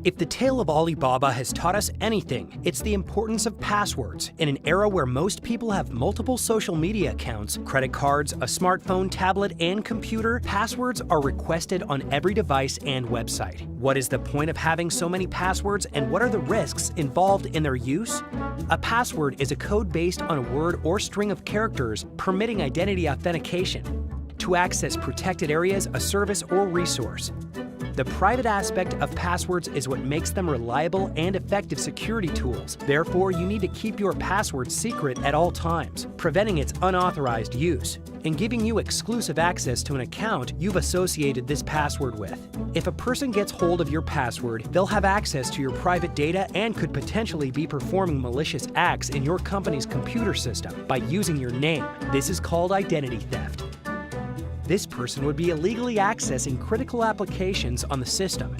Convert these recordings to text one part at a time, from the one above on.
If the tale of Alibaba has taught us anything, it's the importance of passwords. In an era where most people have multiple social media accounts, credit cards, a smartphone, tablet, and computer, passwords are requested on every device and website. What is the point of having so many passwords, and what are the risks involved in their use? A password is a code based on a word or string of characters permitting identity authentication to access protected areas, a service, or resource. The private aspect of passwords is what makes them reliable and effective security tools. Therefore, you need to keep your password secret at all times, preventing its unauthorized use, and giving you exclusive access to an account you've associated this password with. If a person gets hold of your password, they'll have access to your private data and could potentially be performing malicious acts in your company's computer system by using your name. This is called identity theft. This person would be illegally accessing critical applications on the system.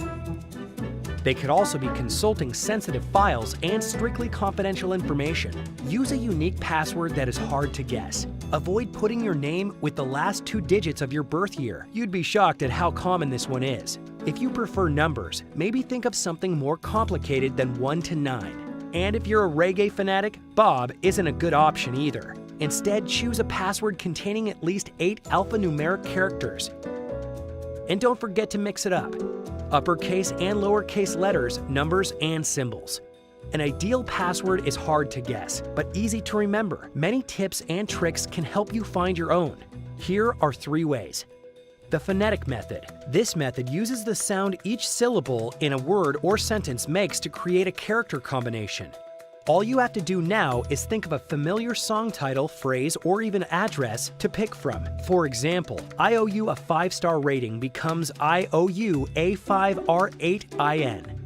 They could also be consulting sensitive files and strictly confidential information. Use a unique password that is hard to guess. Avoid putting your name with the last 2 digits of your birth year. You'd be shocked at how common this one is. If you prefer numbers, maybe think of something more complicated than 1 to 9. And if you're a reggae fanatic, Bob isn't a good option either. Instead, choose a password containing at least 8 alphanumeric characters. And don't forget to mix it up. Uppercase and lowercase letters, numbers, and symbols. An ideal password is hard to guess, but easy to remember. Many tips and tricks can help you find your own. Here are 3 ways. The phonetic method. This method uses the sound each syllable in a word or sentence makes to create a character combination. All you have to do now is think of a familiar song title, phrase, or even address to pick from. For example, I owe you a 5-star rating becomes I owe you A5R8IN.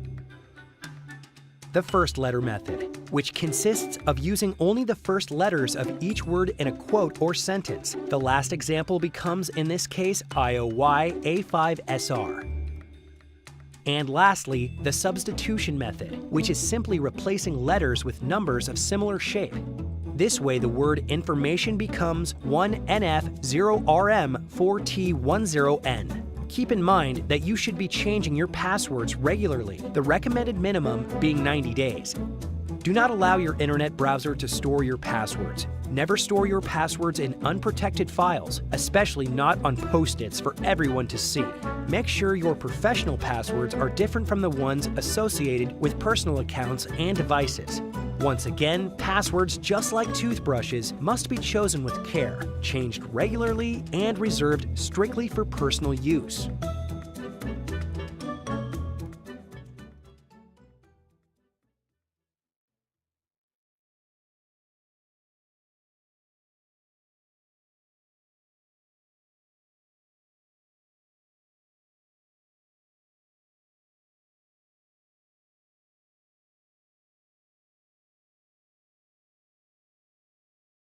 The first letter method, which consists of using only the first letters of each word in a quote or sentence. The last example becomes, in this case, IOY A5SR. And lastly, the substitution method, which is simply replacing letters with numbers of similar shape. This way, the word information becomes 1NF0RM4T10N. Keep in mind that you should be changing your passwords regularly, the recommended minimum being 90 days. Do not allow your internet browser to store your passwords. Never store your passwords in unprotected files, especially not on Post-its for everyone to see. Make sure your professional passwords are different from the ones associated with personal accounts and devices. Once again, passwords, just like toothbrushes, must be chosen with care, changed regularly, and reserved strictly for personal use.